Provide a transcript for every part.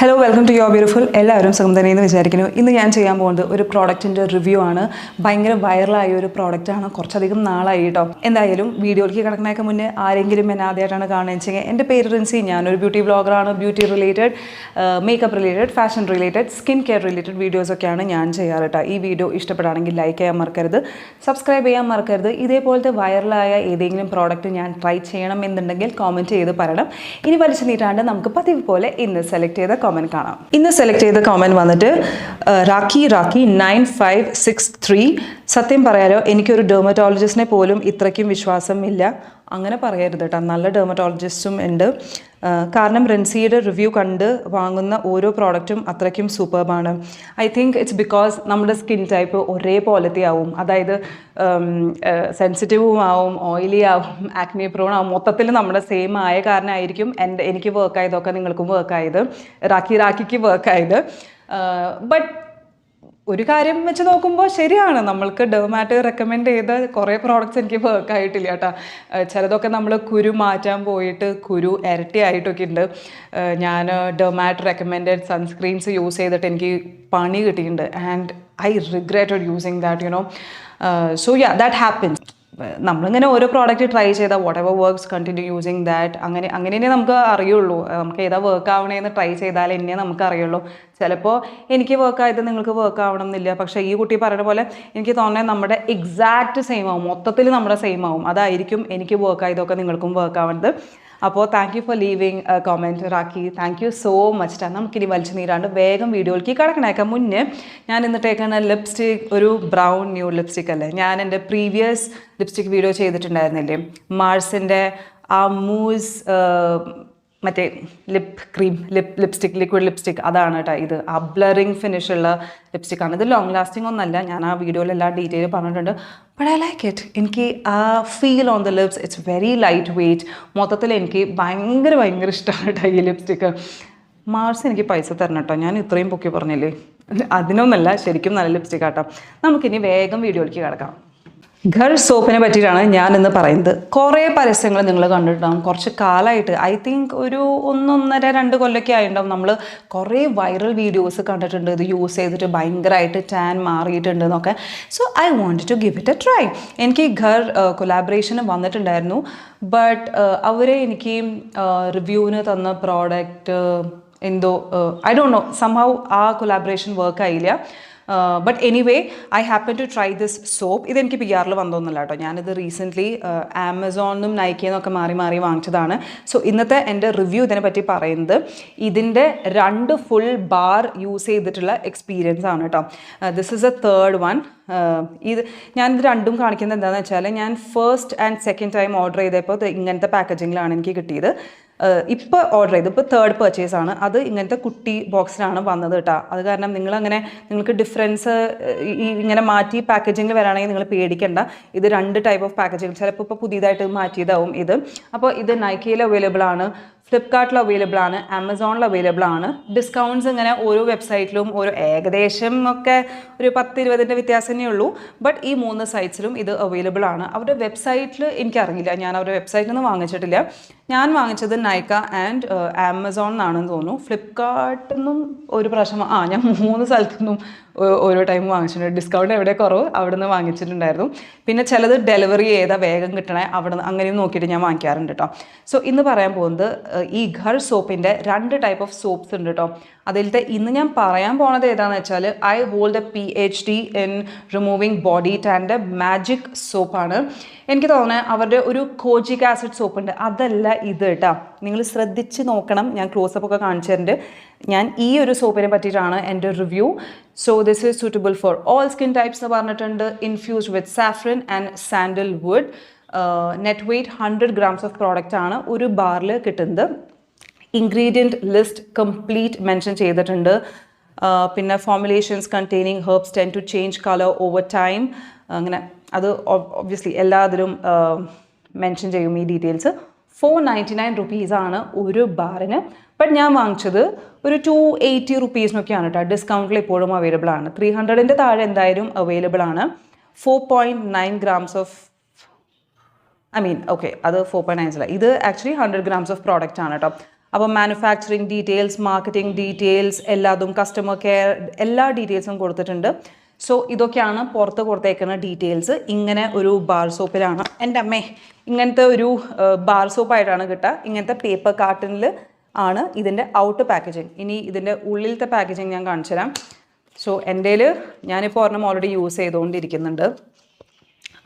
Hello welcome to your beautiful. എല്ലാവരും സുഖം തന്നെയെന്ന് വിചാരിക്കുന്നു. ഇന്ന് ഞാൻ ചെയ്യാൻ പോകുന്നത് ഒരു പ്രോഡക്റ്റിൻ്റെ റിവ്യൂ ആണ്. ഭയങ്കര വൈറലായ ഒരു പ്രോഡക്റ്റാണ്. കുറച്ചധികം നാളായി കേട്ടോ. എന്തായാലും വീഡിയോയിലേക്ക് കിടക്കുന്നതിനൊക്കെ മുന്നേ ആരെങ്കിലും എന്നെ ആദ്യമായിട്ടാണ് കാണുന്നത് വെച്ചെങ്കിൽ എൻ്റെ പേര് റിൻസി. ഞാനൊരു ബ്യൂട്ടി വ്ളോഗറാണ്. Beauty related, makeup related, fashion related, skin care related വീഡിയോസൊക്കെയാണ് ഞാൻ ചെയ്യാറ് കേട്ടോ. ഈ വീഡിയോ ഇഷ്ടപ്പെടുകയാണെങ്കിൽ ലൈക്ക് ചെയ്യാൻ മറക്കരുത്, സബ്സ്ക്രൈബ് ചെയ്യാൻ മറക്കരുത്. ഇതേപോലത്തെ വൈറലായ ഏതെങ്കിലും പ്രോഡക്റ്റ് ഞാൻ ട്രൈ ചെയ്യണം എന്നുണ്ടെങ്കിൽ കോമെൻറ്റ് ചെയ്ത് പറയണം. ഇനി വലിച്ചു നീട്ടാണ്ട് നമുക്ക് പതിവ് പോലെ ഇന്ന് സെലക്ട് ചെയ്ത കോമൻറ്റ് കാണാം. ഇന്ന് സെലക്ട് ചെയ്ത കോമൻറ്റ് വന്നിട്ട് റാക്കി 9563. സത്യം പറയാലോ, എനിക്കൊരു ഡെർമറ്റോളജിസ്റ്റിനെ പോലും ഇത്രയ്ക്കും വിശ്വാസം ഇല്ല. അങ്ങനെ പറയരുത് കേട്ടോ, നല്ല ഡെർമറ്റോളജിസ്റ്റും ഉണ്ട്. കാരണം റിൻസിയുടെ റിവ്യൂ കണ്ട് വാങ്ങുന്ന ഓരോ പ്രോഡക്റ്റും അത്രയ്ക്കും സൂപ്പർബാണ്. ഐ തിങ്ക് ഇറ്റ്സ് ബിക്കോസ് നമ്മുടെ സ്കിൻ ടൈപ്പ് ഒരേപോലത്തെ ആവും. അതായത് സെൻസിറ്റീവും ആവും, ഓയിലി ആവും, ആക്നെ പ്രോൺ ആവും. മൊത്തത്തിൽ നമ്മുടെ സെയിം ആയ കാരണമായിരിക്കും എനിക്ക് വർക്കായതൊക്കെ നിങ്ങൾക്കും വർക്കായത്, റാക്കിക്ക് വർക്കായത്. ബട്ട് ഒരു കാര്യം വെച്ച് നോക്കുമ്പോൾ ശരിയാണ്, നമ്മൾക്ക് ഡെർമാറ്റ് റെക്കമെൻഡ് ചെയ്ത കുറേ പ്രോഡക്റ്റ്സ് എനിക്ക് വർക്ക് ആയിട്ടില്ല കേട്ടോ. ചിലതൊക്കെ നമ്മൾ കുരു മാറ്റാൻ പോയിട്ട് കുരു ഇരട്ടിയായിട്ടൊക്കെ ഉണ്ട്. ഞാൻ ഡെർമാറ്റ് റെക്കമെൻഡഡ് സൺസ്ക്രീൻസ് യൂസ് ചെയ്തിട്ട് എനിക്ക് പണി കിട്ടിയിട്ടുണ്ട്. And I regretted using that, so yeah, that happens. നമ്മളിങ്ങനെ ഓരോ പ്രോഡക്റ്റ് ട്രൈ ചെയ്താൽ what ever works continue using that. അങ്ങനെ നമുക്ക് അറിയുള്ളൂ. നമുക്ക് ഏതാ വർക്ക് ആവണേന്ന് ട്രൈ ചെയ്താൽ എന്നെ നമുക്ക് അറിയുള്ളൂ. ചിലപ്പോൾ എനിക്ക് വർക്ക് ആയത് നിങ്ങൾക്ക് വർക്ക് ആവണം എന്നില്ല. പക്ഷേ ഈ കുട്ടി പറയുന്ന പോലെ എനിക്ക് തോന്നുന്നത് നമ്മുടെ എക്സാക്റ്റ് സെയിം ആവും, മൊത്തത്തിൽ നമ്മുടെ സെയിം ആവും. അതായിരിക്കും എനിക്ക് വർക്ക് ആയതൊക്കെ നിങ്ങൾക്കും വർക്ക് ആവുന്നത്. അപ്പോൾ thank you for leaving comment Rakhi. Thank you so much ടാ. നമുക്കിനി വലിച്ചു നീരാണ്ട് വേഗം വീഡിയോയിലേക്ക് കിടക്കണേക്കെ മുന്നേ ഞാൻ ഇന്നിട്ടേക്കുന്ന ലിപ്സ്റ്റിക് ഒരു ബ്രൗൺ ന്യൂഡ് ലിപ്സ്റ്റിക് അല്ലേ. ഞാൻ എൻ്റെ പ്രീവിയസ് ലിപ്സ്റ്റിക് വീഡിയോ ചെയ്തിട്ടുണ്ടായിരുന്നില്ലേ, മാർസിൻ്റെ ആ മൂസ് മറ്റേ lip cream lipstick, liquid lipstick, അതാണ് കേട്ടോ ഇത്. ആ ബ്ലറിങ് ഫിനിഷുള്ള ലിപ്സ്റ്റിക്കാണ്. ഇത് ലോങ് ലാസ്റ്റിംഗ് ഒന്നല്ല, ഞാൻ ആ വീഡിയോയിൽ എല്ലാ ഡീറ്റെയിൽ പറഞ്ഞിട്ടുണ്ട്. But I like it. എനിക്ക് ആ feel on the lips, it's very light weight. മൊത്തത്തിൽ എനിക്ക് ഭയങ്കര ഇഷ്ടമാണ് കേട്ടോ ഈ ലിപ്സ്റ്റിക്ക്. മാർസ് എനിക്ക് പൈസ തരണം കേട്ടോ, ഞാൻ ഇത്രയും പൊക്കി പറഞ്ഞില്ലേ, അതിനൊന്നല്ല, ശരിക്കും നല്ല ലിപ്സ്റ്റിക് ആട്ടോ. നമുക്കിനി വേഗം വീഡിയോയിലേക്ക് കിടക്കാം. ഘർ സോപ്പിനെ പറ്റിയിട്ടാണ് ഞാൻ ഇന്ന് പറയുന്നത്. കുറേ പരസ്യങ്ങൾ നിങ്ങൾ കണ്ടിട്ടുണ്ടാകും കുറച്ച് കാലമായിട്ട്. ഐ തിങ്ക് ഒരു 1.5-2 കൊല്ലമൊക്കെ ആയിട്ടുണ്ടാവും. നമ്മൾ കുറേ വൈറൽ വീഡിയോസ് കണ്ടിട്ടുണ്ട് ഇത് യൂസ് ചെയ്തിട്ട് ഭയങ്കരമായിട്ട് ടാൻ മാറിയിട്ടുണ്ട് എന്നൊക്കെ. So I want to give it a try. എനിക്ക് ഘർ കൊലാബറേഷന് വന്നിട്ടുണ്ടായിരുന്നു. ബട്ട് അവരെ എനിക്ക് റിവ്യൂവിന് തന്ന പ്രോഡക്റ്റ് എന്തോ ഐ ഡോണ്ട് നോ, സംഹൗ ആ കൊലാബറേഷൻ വർക്കായില്ല. But anyway I happen to try this soap. ഇതെനിക്ക് PR വന്നൊന്നുമില്ല കേട്ടോ. ഞാനിത് റീസെൻ്റ്ലി ആമസോണിനും നൈക്കിന്നൊക്കെ മാറി വാങ്ങിച്ചതാണ്. സോ ഇന്നത്തെ എൻ്റെ റിവ്യൂ ഇതിനെ പറ്റി പറയുന്നത് ഇതിൻ്റെ 2 ഫുൾ ബാർ യൂസ് ചെയ്തിട്ടുള്ള എക്സ്പീരിയൻസ് ആണ് കേട്ടോ. This is A third one. ഞാനിത് രണ്ടും കാണിക്കുന്നത് എന്താണെന്ന് വെച്ചാൽ, ഞാൻ first and second time order ചെയ്തപ്പോൾ ഇങ്ങനത്തെ പാക്കേജിങ്ങിലാണ് എനിക്ക് കിട്ടിയത്. ഇപ്പോൾ ഓർഡർ ചെയ്ത് ഇപ്പോൾ തേർഡ് പർച്ചേസ് ആണ്. അത് ഇങ്ങനത്തെ കുട്ടി ബോക്സിലാണ് വന്നത് കേട്ടോ. അത് കാരണം നിങ്ങൾക്ക് ഡിഫറൻസ് ഇങ്ങനെ മാറ്റി പാക്കേജിങ്ങിൽ വരാണെങ്കിൽ നിങ്ങൾ പേടിക്കണ്ട. ഇത് 2 ടൈപ്പ് ഓഫ് പാക്കേജിങ്, ചിലപ്പോൾ ഇപ്പോൾ പുതിയതായിട്ട് മാറ്റിയതാവും ഇത്. അപ്പോൾ ഇത് നൈക്കയിൽ അവൈലബിൾ ആണ്, ഫ്ലിപ്കാർട്ടിൽ അവൈലബിൾ ആണ്, ആമസോണിൽ അവൈലബിൾ ആണ്. ഡിസ്കൗണ്ട്സ് ഇങ്ങനെ ഓരോ വെബ്സൈറ്റിലും ഓരോ ഏകദേശം ഒക്കെ ഒരു 10-20 വ്യത്യാസമേ ഉള്ളൂ. ബട്ട് ഈ 3 സൈറ്റ്സിലും ഇത് അവൈലബിൾ ആണ്. അവരുടെ വെബ്സൈറ്റിൽ എനിക്കറിയില്ല, ഞാൻ അവരുടെ വെബ്സൈറ്റിൽ നിന്ന് വാങ്ങിച്ചിട്ടില്ല. ഞാൻ വാങ്ങിച്ചത് നൈക്ക ആൻഡ് ആമസോൺ എന്നാണെന്ന് തോന്നുന്നു. ഫ്ലിപ്കാർട്ടിൽ നിന്നും ഒരു പ്രാവശ്യം ഞാൻ 3 സ്ഥലത്തു നിന്നും ഓരോ ടൈം വാങ്ങിച്ചിട്ടുണ്ട്. ഡിസ്കൗണ്ട് എവിടെ കുറവ് അവിടെ നിന്ന് വാങ്ങിച്ചിട്ടുണ്ടായിരുന്നു. പിന്നെ ചിലത് ഡെലിവറി ചെയ്താൽ വേഗം കിട്ടണേ അവിടെ നിന്ന് അങ്ങനെയും നോക്കിയിട്ട് ഞാൻ വാങ്ങിക്കാറുണ്ട് കേട്ടോ. സോ ഇന്ന് പറയാൻ പോകുന്നത് ഈ ഘർ സോപ്പിൻ്റെ 2 ടൈപ്പ് ഓഫ് സോപ്സ് ഉണ്ട് കേട്ടോ. അതിലത്തെ ഇന്ന് ഞാൻ പറയാൻ പോണത് ഏതാണെന്ന് വെച്ചാൽ, I hold a PhD in removing body ടാൻ്റെ മാജിക് സോപ്പാണ്. എനിക്ക് തോന്നുന്നത് അവരുടെ ഒരു കോജിക് ആസിഡ് സോപ്പ് ഉണ്ട്, അതല്ല ഇത് കേട്ടോ. നിങ്ങൾ ശ്രദ്ധിച്ച് നോക്കണം, ഞാൻ ക്ലോസപ്പ് ഒക്കെ കാണിച്ചു തരുന്നുണ്ട്. ഞാൻ ഈ ഒരു സോപ്പിനെ പറ്റിയിട്ടാണ് എൻ്റെ review. So this is suitable for all skin types എന്ന് പറഞ്ഞിട്ടുണ്ട്. Infused with saffron and sandal wood. Net weight 100 grams of product ആണ് ഒരു ബാറിൽ കിട്ടുന്നത്. ഇൻഗ്രീഡിയൻറ്റ് ലിസ്റ്റ് കംപ്ലീറ്റ് മെൻഷൻ ചെയ്തിട്ടുണ്ട്. പിന്നെ formulations containing herbs tend to change colour over time. അങ്ങനെ അത് ഒബ്വിയസ്ലി എല്ലാത്തിലും മെൻഷൻ ചെയ്യും ഈ ഡീറ്റെയിൽസ്. 499 rupees ഒരു ബാറിന്. ബട്ട് ഞാൻ വാങ്ങിച്ചത് ഒരു 280 rupeesനൊക്കെയാണ് കേട്ടോ. ഡിസ്കൗണ്ടിൽ എപ്പോഴും അവൈലബിൾ ആണ്. 300ൻ്റെ താഴെ എന്തായാലും അവൈലബിൾ ആണ്. 4.9 grams of I mean, okay, അത് 4.9 അല്ല, ഇത് ആക്ച്വലി 100 grams ഓഫ് പ്രോഡക്റ്റ് ആണ് കേട്ടോ. അപ്പോൾ മാനുഫാക്ചറിങ് ഡീറ്റെയിൽസ്, മാർക്കറ്റിംഗ് ഡീറ്റെയിൽസ്, എല്ലാതും കസ്റ്റമർ കെയർ എല്ലാ ഡീറ്റെയിൽസും കൊടുത്തിട്ടുണ്ട്. സോ ഇതൊക്കെയാണ് പുറത്ത് കൊടുത്തേക്കുന്ന ഡീറ്റെയിൽസ്. ഇങ്ങനെ ഒരു ബാർ സോപ്പിലാണ്, എൻ്റെ അമ്മേ, ഇങ്ങനത്തെ ഒരു ബാർ സോപ്പായിട്ടാണ് കിട്ടുക. ഇങ്ങനത്തെ പേപ്പർ കാർട്ടണിൽ ആണ് ഇതിൻ്റെ ഔട്ട് പാക്കേജിങ്. ഇനി ഇതിൻ്റെ ഉള്ളിലത്തെ പാക്കേജിങ് ഞാൻ കാണിച്ചു തരാം. സോ എൻ്റെ ഞാനിപ്പോൾ ഒരെണ്ണം ഓൾറെഡി യൂസ് ചെയ്തുകൊണ്ടിരിക്കുന്നുണ്ട്.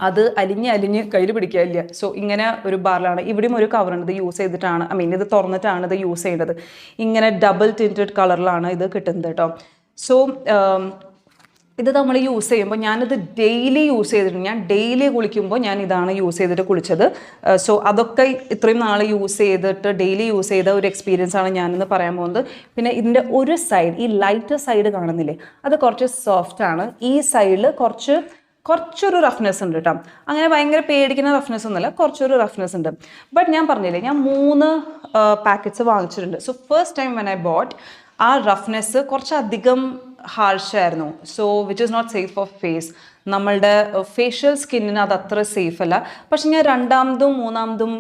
അത് അലിഞ്ഞ് കയ്യിൽ പിടിക്കാനില്ല. സോ ഇങ്ങനെ ഒരു ബാറിലാണ്. ഇവിടെയും ഒരു കവറുണ്ട്. ഇത് യൂസ് ചെയ്തിട്ടാണ്, ഇത് തുറന്നിട്ടാണ് ഇത് യൂസ് ചെയ്യേണ്ടത്. ഇങ്ങനെ ഡബിൾ ടിൻറ്റഡ് കളറിലാണ് ഇത് കിട്ടുന്നത് കേട്ടോ. സോ ഇത് നമ്മൾ യൂസ് ചെയ്യുമ്പോൾ, ഞാനിത് ഡെയിലി യൂസ് ചെയ്തിട്ടുണ്ട്. ഞാൻ ഡെയിലി കുളിക്കുമ്പോൾ ഞാൻ ഇതാണ് യൂസ് ചെയ്തിട്ട് കുളിച്ചത്. സോ അതൊക്കെ ഇത്രയും നാൾ യൂസ് ചെയ്തിട്ട് ഡെയിലി യൂസ് ചെയ്ത ഒരു എക്സ്പീരിയൻസ് ആണ് ഞാനിന്ന് പറയാൻ പോകുന്നത്. പിന്നെ ഇതിൻ്റെ ഒരു സൈഡ്, ഈ ലൈറ്റ് സൈഡ് കാണുന്നില്ലേ, അത് കുറച്ച് സോഫ്റ്റ് ആണ്. ഈ സൈഡിൽ കുറച്ചൊരു റഫ്നെസ് ഉണ്ട് കേട്ടോ. അങ്ങനെ ഭയങ്കര പേടിക്കുന്ന റഫ്നെസ് ഒന്നുമല്ല, കുറച്ചൊരു റഫ്നെസ് ഉണ്ട്. ബട്ട് ഞാൻ പറഞ്ഞില്ലേ, ഞാൻ 3 പാക്കറ്റ്സ് വാങ്ങിച്ചിട്ടുണ്ട്. So first time when I bought, ആ റഫ്നെസ് കുറച്ചധികം ഹാർഷായിരുന്നു. So which is not safe for face. നമ്മളുടെ ഫേഷ്യൽ സ്കിന്നിന് അത് അത്ര സേഫ് അല്ല. പക്ഷെ ഞാൻ 2ാമതും 3ാമതും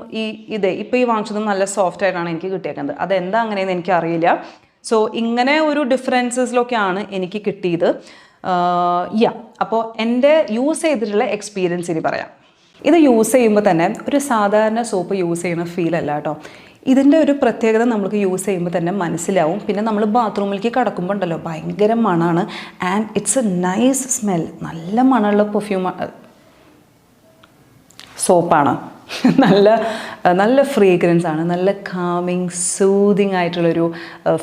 ഇപ്പോൾ ഈ വാങ്ങിച്ചതും നല്ല സോഫ്റ്റ് ആയിട്ടാണ് എനിക്ക് കിട്ടിയേക്കുന്നത്. അതെന്താ അങ്ങനെയെന്ന് എനിക്കറിയില്ല. സോ ഇങ്ങനെ ഒരു ഡിഫറൻസസിലൊക്കെയാണ് എനിക്ക് കിട്ടിയത്. അപ്പോൾ എൻ്റെ യൂസ് ചെയ്തിട്ടുള്ള എക്സ്പീരിയൻസ് ഇനി പറയാം. ഇത് യൂസ് ചെയ്യുമ്പോൾ തന്നെ ഒരു സാധാരണ സോപ്പ് യൂസ് ചെയ്യുന്ന ഫീൽ അല്ല കേട്ടോ. ഇതിൻ്റെ ഒരു പ്രത്യേകത നമുക്ക് യൂസ് ചെയ്യുമ്പോൾ തന്നെ മനസ്സിലാവും. പിന്നെ നമ്മൾ ബാത്റൂമിലേക്ക് കടക്കുമ്പോൾ ഉണ്ടല്ലോ, ഭയങ്കര മണമാണ്. And it's A nice smell. നല്ല മണമുള്ള പെർഫ്യൂം സോപ്പാണ്. നല്ല ഫ്രേഗ്രൻസ് ആണ്. നല്ല കാമിങ് സൂതിങ് ആയിട്ടുള്ളൊരു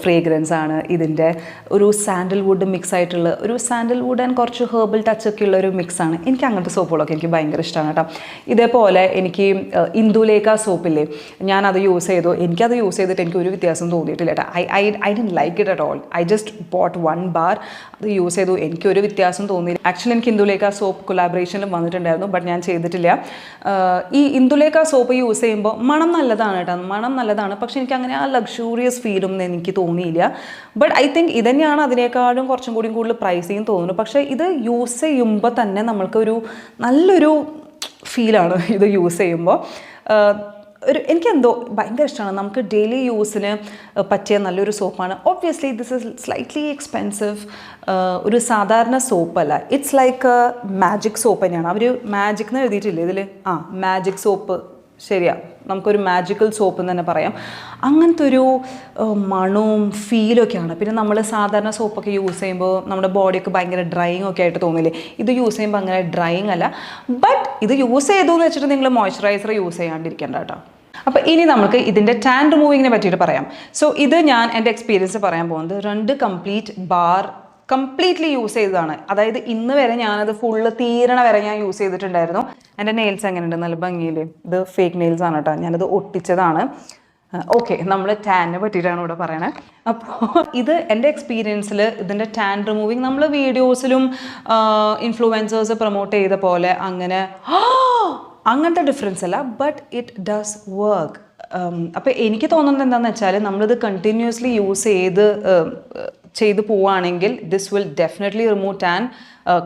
ഫ്രേഗ്രൻസ് ആണ് ഇതിൻ്റെ. ഒരു സാൻഡൽവുഡ് മിക്സ് ആയിട്ടുള്ള, ഒരു സാൻഡൽവുഡ് ആൻഡ് കുറച്ച് ഹെർബൽ ടച്ചൊക്കെ ഉള്ള ഒരു മിക്സാണ്. എനിക്ക് അങ്ങനത്തെ സോപ്പുകളൊക്കെ എനിക്ക് ഭയങ്കര ഇഷ്ടമാണ് കേട്ടോ. ഇതേപോലെ എനിക്ക് ഇന്ദുലേഖ സോപ്പില്ലേ, ഞാനത് യൂസ് ചെയ്തു. എനിക്കത് യൂസ് ചെയ്തിട്ട് എനിക്ക് ഒരു വ്യത്യാസം തോന്നിയിട്ടില്ല കേട്ടോ. I didn't like it at all. I just boat 1 bar. അത് യൂസ് ചെയ്തു, എനിക്കൊരു വ്യത്യാസം തോന്നിയില്ല. ആക്ച്വലി എനിക്ക് ഇന്ദുലേഖ സോപ്പ് കൊളാബറേഷനിൽ വന്നിട്ടുണ്ടായിരുന്നു, ബട്ട് ഞാൻ ചെയ്തിട്ടില്ല. ഈ ഇന്ദുലേഖ സോപ്പ് യൂസ് ചെയ്യുമ്പോൾ മണം നല്ലതാണ് കേട്ടോ, മണം നല്ലതാണ്. പക്ഷെ എനിക്ക് അങ്ങനെ ആ ലക്ഷൂറിയസ് ഫീലൊന്നും എനിക്ക് തോന്നിയില്ല. ബട്ട് ഐ തിങ്ക് ഇതന്നെയാണ് അതിനേക്കാളും കുറച്ചും കൂടി കൂടുതൽ പ്രൈസിങ് തോന്നുന്നു. പക്ഷേ ഇത് യൂസ് ചെയ്യുമ്പോൾ തന്നെ നമ്മൾക്കൊരു നല്ലൊരു ഫീലാണ് ഇത് യൂസ് ചെയ്യുമ്പോൾ. എനിക്കെന്തോ ഭയങ്കര ഇഷ്ടമാണ്. നമുക്ക് ഡെയിലി യൂസിന് പറ്റിയ നല്ലൊരു സോപ്പാണ്. Obviously this is slightly expensive. ഒരു സാധാരണ സോപ്പല്ല. ഇറ്റ്സ് ലൈക്ക് മാജിക് സോപ്പ് തന്നെയാണ്. അവർ മാജിക് എന്ന് എഴുതിയിട്ടില്ലേ ഇതിൽ? മാജിക് സോപ്പ്, ശരിയാ, നമുക്കൊരു മാജിക്കൽ സോപ്പ് എന്ന് തന്നെ പറയാം. അങ്ങനത്തെ ഒരു മണവും ഫീലൊക്കെയാണ്. പിന്നെ നമ്മൾ സാധാരണ സോപ്പൊക്കെ യൂസ് ചെയ്യുമ്പോൾ നമ്മുടെ ബോഡിയൊക്കെ ഭയങ്കര ഡ്രൈയിങ് ഒക്കെ ആയിട്ട് തോന്നില്ലേ? ഇത് യൂസ് ചെയ്യുമ്പോൾ അങ്ങനെ ഡ്രൈയിങ് അല്ല. ബട്ട് ഇത് യൂസ് ചെയ്തു എന്ന് വെച്ചിട്ട് നിങ്ങൾ മോയ്സ്ചറൈസർ യൂസ് ചെയ്യാണ്ടിരിക്കേണ്ട കേട്ടോ. അപ്പോൾ ഇനി നമുക്ക് ഇതിൻ്റെ ടാൻ റിമൂവിങ്ങിനെ പറ്റിയിട്ട് പറയാം. സോ ഇത് ഞാൻ എൻ്റെ എക്സ്പീരിയൻസ് പറയാൻ പോകുന്നത് 2 കംപ്ലീറ്റ് ബാർ കംപ്ലീറ്റ്ലി യൂസ് ചെയ്തതാണ്. അതായത് ഇന്ന് വരെ ഞാനത് ഫുള്ള് തീരണ വരെ ഞാൻ യൂസ് ചെയ്തിട്ടുണ്ടായിരുന്നു. എൻ്റെ നെയിൽസ് എങ്ങനെയുണ്ട്? നല്ല ഭംഗിയിൽ. ഇത് ഫേക്ക് നെയിൽസ് ആണ് കേട്ടോ, ഞാനത് ഒട്ടിച്ചതാണ്. ഓക്കെ, നമ്മൾ ടാനിനെ പറ്റിയിട്ടാണ് ഇവിടെ പറയണത്. അപ്പോൾ ഇത് എൻ്റെ എക്സ്പീരിയൻസിൽ ഇതിൻ്റെ ടാൻ റിമൂവിങ് നമ്മൾ വീഡിയോസിലും ഇൻഫ്ലുവൻസേഴ്സ് പ്രൊമോട്ട് ചെയ്ത പോലെ അങ്ങനത്തെ ഡിഫറൻസ് അല്ല. But it does work. അപ്പോൾ എനിക്ക് തോന്നുന്നത് എന്താണെന്ന് വെച്ചാൽ, നമ്മളിത് കണ്ടിന്യൂസ്ലി യൂസ് ചെയ്ത് പോവുകയാണെങ്കിൽ this will definitely remove tan.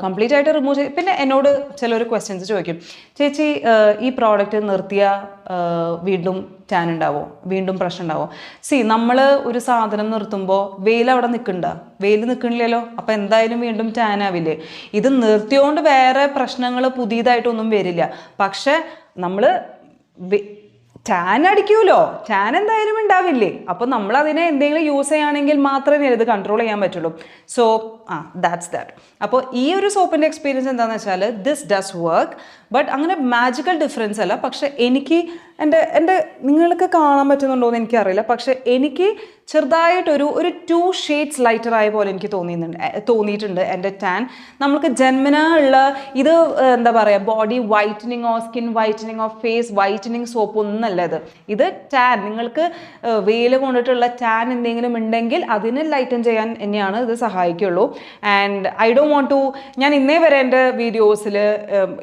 Complete ആയിട്ട് റിമൂവ് ചെയ്ത്. പിന്നെ എന്നോട് ചിലർ ക്വസ്റ്റ്യൻസ് ചോദിക്കും, ചേച്ചി ഈ പ്രോഡക്റ്റ് നിർത്തിയാൽ വീണ്ടും ടാൻ ഉണ്ടാവോ, വീണ്ടും പ്രശ്നം ഉണ്ടാവോ? നമ്മൾ ഒരു സാധനം നിർത്തുമ്പോൾ വെയിൽ അവിടെ വെയിൽ നിൽക്കണില്ലല്ലോ, അപ്പോൾ എന്തായാലും വീണ്ടും ടാൻ ആവില്ലേ? ഇത് നിർത്തിയോണ്ട് വേറെ പ്രശ്നങ്ങൾ പുതിയതായിട്ടൊന്നും വരില്ല. പക്ഷെ നമ്മൾ ടാൻ അടിക്കൂലോ, ടാൻ എന്തായാലും ഉണ്ടാവില്ലേ? അപ്പോൾ നമ്മൾ അതിനെ എന്തെങ്കിലും യൂസ് ചെയ്യുകയാണെങ്കിൽ മാത്രമേ ഇത് കൺട്രോൾ ചെയ്യാൻ പറ്റുള്ളൂ. So that's that. അപ്പോൾ ഈ ഒരു സോപ്പിൻ്റെ എക്സ്പീരിയൻസ് എന്താണെന്ന് വെച്ചാൽ, ദിസ് ഡസ് വർക്ക്. ബട്ട് അങ്ങനെ മാജിക്കൽ ഡിഫറൻസ് അല്ല. പക്ഷെ എനിക്ക് നിങ്ങൾക്ക് കാണാൻ പറ്റുന്നുണ്ടോ എന്ന് എനിക്കറിയില്ല. പക്ഷെ എനിക്ക് ചെറുതായിട്ടൊരു 2 ഷെയ്ഡ്സ് ലൈറ്റർ ആയ പോലെ എനിക്ക് തോന്നിയിട്ടുണ്ട് എൻ്റെ ടാൻ. നമുക്ക് ജന്മനാ ഉള്ള ഇത് എന്താ പറയുക, ബോഡി വൈറ്റനിങ്ങോ സ്കിൻ വൈറ്റനിങ്ങോ ഫേസ് വൈറ്റനിങ് സോപ്പ് ഒന്നല്ല ഇത് ടാൻ. നിങ്ങൾക്ക് വെയിൽ കൊണ്ടിട്ടുള്ള ടാൻ എന്തെങ്കിലും ഉണ്ടെങ്കിൽ അതിനെ ലൈറ്റൻ ചെയ്യാൻ തന്നെയാണ് ഇത് സഹായിക്കുള്ളൂ. And I don't want to, ഞാൻ ഇന്നേ വരെ എൻ്റെ വീഡിയോസിൽ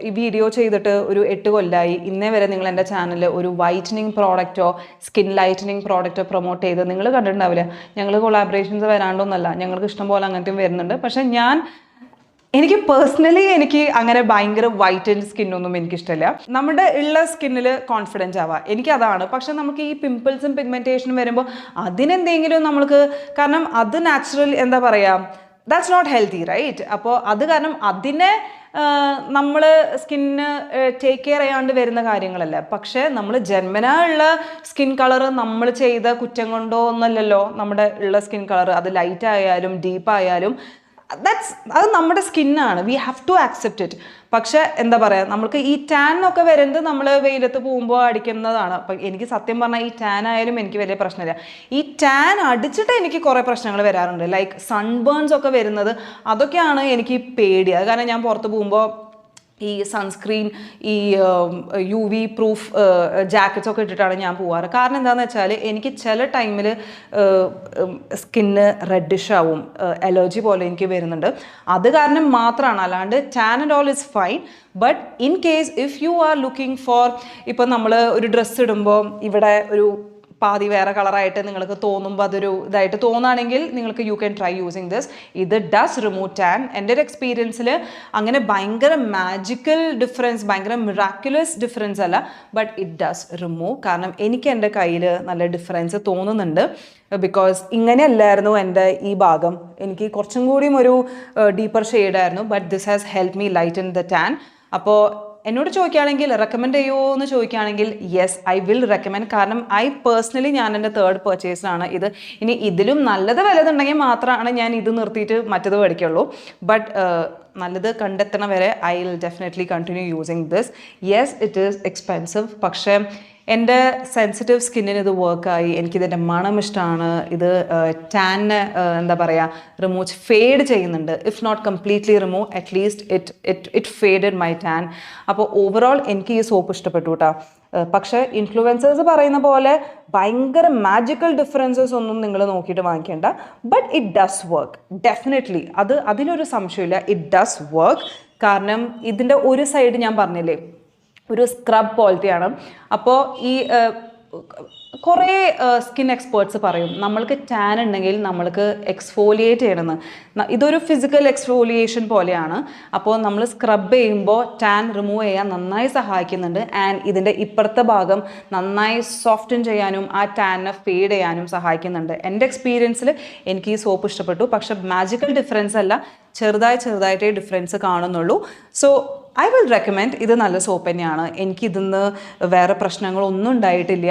ഈ വീഡിയോ ചെയ്തിട്ട് ഒരു 8 കൊല്ലമായി. ഇന്നേ വരെ നിങ്ങൾ എൻ്റെ ചാനലിൽ ഒരു വൈറ്റനിങ് പ്രോഡക്റ്റോ സ്കിൻ ലൈറ്റനിങ് പ്രോഡക്റ്റോ പ്രൊമോട്ട് ചെയ്ത് നിങ്ങൾ കണ്ടിട്ടുണ്ടാവില്ല. ഞങ്ങൾ കൊളാബറേഷൻസ് വരാണ്ടോന്നല്ല, ഞങ്ങൾക്ക് ഇഷ്ടം പോലെ അങ്ങനത്തെയും വരുന്നുണ്ട്. പക്ഷെ ഞാൻ എനിക്ക് പേഴ്സണലി എനിക്ക് അങ്ങനെ ഭയങ്കര വൈറ്റ് ആൻഡ് സ്കിന്നൊന്നും എനിക്കിഷ്ടമില്ല. നമ്മുടെ ഉള്ള സ്കിന്നിൽ കോൺഫിഡൻസ് ആവാം, എനിക്കതാണ്. പക്ഷെ നമുക്ക് ഈ പിമ്പിൾസും പിഗ്മെൻറ്റേഷനും വരുമ്പോൾ അതിനെന്തെങ്കിലും നമ്മൾക്ക്, കാരണം അത് നാച്ചുറൽ എന്താ പറയുക, ദാറ്റ്സ് നോട്ട് ഹെൽത്തി റൈറ്റ്. അപ്പോൾ അത് കാരണം അതിനെ നമ്മൾ സ്കിന്ന് ടേക്ക് കെയർ ചെയ്യാണ്ട് വരുന്ന കാര്യങ്ങളല്ല. പക്ഷേ നമ്മൾ ജന്മനാ ഉള്ള സ്കിൻ കളർ നമ്മൾ ചെയ്ത കുറ്റം കൊണ്ടോ ഒന്നല്ലല്ലോ നമ്മുടെ ഉള്ള സ്കിൻ കളർ. അത് ലൈറ്റ് ആയാലും ഡീപ്പ് ആയാലും അത് നമ്മുടെ സ്കിന്നാണ്, we have to accept it. പക്ഷെ എന്താ പറയുക, നമുക്ക് ഈ ടാൻ ഒക്കെ വരുന്നത് നമ്മൾ വെയിലത്ത് പോകുമ്പോൾ അടിക്കുന്നതാണ്. അപ്പം എനിക്ക് സത്യം പറഞ്ഞാൽ ഈ ടാൻ ആയാലും എനിക്ക് വലിയ പ്രശ്നമില്ല. ഈ ടാൻ അടിച്ചിട്ട് എനിക്ക് കുറേ പ്രശ്നങ്ങൾ വരാറുണ്ട്, ലൈക്ക് സൺബേൺസ് ഒക്കെ വരുന്നത്. അതൊക്കെയാണ് എനിക്ക് പേടി. അത് കാരണം ഞാൻ പുറത്ത് പോകുമ്പോൾ ഈ സൺസ്ക്രീൻ, ഈ UV പ്രൂഫ് ജാക്കറ്റ്സ് ഒക്കെ ഇട്ടിട്ടാണ് ഞാൻ പോവാറ്. കാരണം എന്താണെന്ന് വെച്ചാൽ എനിക്ക് ചില ടൈമിൽ സ്കിന്ന് റെഡിഷ് ആവും, അലർജി പോലെ എനിക്ക് വരുന്നുണ്ട്. അത് കാരണം മാത്രമാണ്, അല്ലാണ്ട് tan and all is fine. But in case if you are looking for, ഇപ്പം നമ്മൾ ഒരു ഡ്രസ്സ് ഇടുമ്പോൾ ഇവിടെ ഒരു പാതി വേറെ കളറായിട്ട് നിങ്ങൾക്ക് തോന്നുമ്പോൾ അതൊരു ഇതായിട്ട് തോന്നുകയാണെങ്കിൽ നിങ്ങൾക്ക് you can try using this. ഇത് ഡസ് റിമൂവ് ടാൻ. എൻ്റെ ഒരു എക്സ്പീരിയൻസിൽ അങ്ങനെ ഭയങ്കര മാജിക്കൽ ഡിഫറൻസ്, ഭയങ്കര മിറാക്കുലസ് ഡിഫറൻസ് അല്ല, ബട്ട് ഇറ്റ് ഡസ് റിമൂവ്. കാരണം എനിക്ക് എൻ്റെ കയ്യിൽ നല്ല ഡിഫറൻസ് തോന്നുന്നുണ്ട്. ബിക്കോസ് ഇങ്ങനെയല്ലായിരുന്നു എൻ്റെ ഈ ഭാഗം, എനിക്ക് കുറച്ചും കൂടിയും ഒരു ഡീപ്പർ ഷെയ്ഡായിരുന്നു. But this has help me lighten the tan. അപ്പോൾ എന്നോട് ചോദിക്കുകയാണെങ്കിൽ റെക്കമെൻഡ് ചെയ്യുമോ എന്ന് ചോദിക്കുകയാണെങ്കിൽ യെസ്, ഐ വിൽ റെക്കമെൻഡ്. കാരണം പേഴ്സണലി ഞാൻ എൻ്റെ തേർഡ് പർച്ചേസിലാണ് ഇത്. ഇനി ഇതിലും നല്ലത് വല്ലതുണ്ടെങ്കിൽ മാത്രമാണ് ഞാൻ ഇത് നിർത്തിയിട്ട് മറ്റത് മേടിക്കുള്ളൂ. ബട്ട് നല്ലത് കണ്ടെത്തണ വരെ I will definitely continue using this. Yes, it is expensive, പക്ഷേ എൻ്റെ സെൻസിറ്റീവ് സ്കിന്നിന് ഇത് വർക്കായി. എനിക്കിതിൻ്റെ മണം ഇഷ്ടമാണ്. ഇത് ടാനിനെ എന്താ പറയുക, റിമൂവ് ഫേഡ് ചെയ്യുന്നുണ്ട്. If not completely remove, at least it faded my tan. അപ്പോൾ ഓവറോൾ എനിക്ക് ഈ സോപ്പ് ഇഷ്ടപ്പെട്ടു കേട്ടോ. പക്ഷേ ഇൻഫ്ലുവൻസേഴ്സ് പറയുന്ന പോലെ ഭയങ്കര മാജിക്കൽ ഡിഫറൻസസ് ഒന്നും നിങ്ങൾ നോക്കിയിട്ട് വാങ്ങിക്കേണ്ട. But it does work definitely. അതിനൊരു സംശയമില്ല, ഇറ്റ് ഡസ് വർക്ക്. കാരണം ഇതിൻ്റെ ഒരു സൈഡ് ഞാൻ പറഞ്ഞില്ലേ, ഒരു സ്ക്രബ് പോലത്തെയാണ്. അപ്പോൾ ഈ കുറേ സ്കിൻ എക്സ്പേർട്സ് പറയും നമ്മൾക്ക് ടാൻ ഉണ്ടെങ്കിൽ നമ്മൾക്ക് എക്സ്ഫോലിയേറ്റ് ചെയ്യണമെന്ന്. ഇതൊരു ഫിസിക്കൽ എക്സ്ഫോലിയേഷൻ പോലെയാണ്. അപ്പോൾ നമ്മൾ സ്ക്രബ് ചെയ്യുമ്പോൾ ടാൻ റിമൂവ് ചെയ്യാൻ നന്നായി സഹായിക്കുന്നുണ്ട്. ആൻഡ് ഇതിൻ്റെ ഇപ്പുറത്തെ ഭാഗം നന്നായി സോഫ്റ്റൻ ചെയ്യാനും ആ ടാനിനെ ഫേഡ് ചെയ്യാനും സഹായിക്കുന്നുണ്ട്. എൻ്റെ എക്സ്പീരിയൻസിൽ എനിക്ക് ഈ സോപ്പ് ഇഷ്ടപ്പെട്ടു. പക്ഷെ മാജിക്കൽ ഡിഫറൻസ് അല്ല, ചെറുതായിട്ടേ ഡിഫറൻസ് കാണുന്നുള്ളൂ. So I will recommend. ഇത് നല്ല സോപ്പ് തന്നെയാണ്. എനിക്കിതിന്ന് വേറെ പ്രശ്നങ്ങളൊന്നും ഉണ്ടായിട്ടില്ല.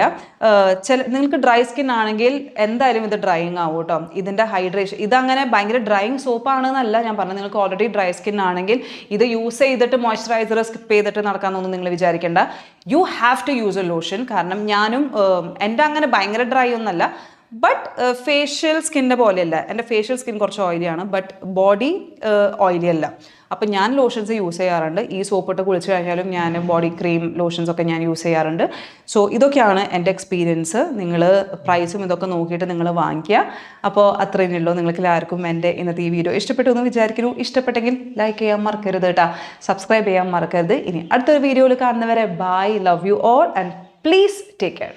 നിങ്ങൾക്ക് ഡ്രൈ സ്കിൻ ആണെങ്കിൽ എന്തായാലും ഇത് ഡ്രൈയിങ് ആവും കേട്ടോ. ഇതിൻ്റെ ഹൈഡ്രേഷൻ, ഇതങ്ങനെ ഭയങ്കര ഡ്രൈയിങ് സോപ്പാണെന്നല്ല ഞാൻ പറഞ്ഞത്. നിങ്ങൾക്ക് ഓൾറെഡി ഡ്രൈ സ്കിൻ ആണെങ്കിൽ ഇത് യൂസ് ചെയ്തിട്ട് മോയ്സ്ചറൈസർ സ്കിപ്പ് ചെയ്തിട്ട് നടക്കാമെന്നൊന്നും നിങ്ങൾ വിചാരിക്കേണ്ട. You have to use a lotion. കാരണം ഞാനും എൻ്റെ അങ്ങനെ ഭയങ്കര ഡ്രൈ ഒന്നല്ല. ബട്ട് ഫേഷ്യൽ സ്കിന്നിൻ്റെ പോലെയല്ല. എൻ്റെ ഫേഷ്യൽ സ്കിൻ കുറച്ച് ഓയിലിയാണ്, ബട്ട് ബോഡി ഓയിലി അല്ല. അപ്പം ഞാൻ ലോഷൻസ് യൂസ് ചെയ്യാറുണ്ട്. ഈ സോപ്പിട്ട് കുളിച്ച് കഴിഞ്ഞാലും ഞാൻ ബോഡി ക്രീം ലോഷൻസ് ഒക്കെ ഞാൻ യൂസ് ചെയ്യാറുണ്ട്. സോ ഇതൊക്കെയാണ് എൻ്റെ എക്സ്പീരിയൻസ്. നിങ്ങൾ പ്രൈസും ഇതൊക്കെ നോക്കിയിട്ട് നിങ്ങൾ വാങ്ങിക്കുക. അപ്പോൾ അത്രയേ ഉള്ളൂ. നിങ്ങൾക്ക് എല്ലാവർക്കും എൻ്റെ ഇന്നത്തെ ഈ വീഡിയോ ഇഷ്ടപ്പെട്ടു എന്ന് വിചാരിക്കുന്നു. ഇഷ്ടപ്പെട്ടെങ്കിൽ ലൈക്ക് ചെയ്യാൻ മറക്കരുത് കേട്ടോ, സബ്സ്ക്രൈബ് ചെയ്യാൻ മറക്കരുത്. ഇനി അടുത്തൊരു വീഡിയോയിൽ കാണുന്നവരെ bye, love you all and please take care.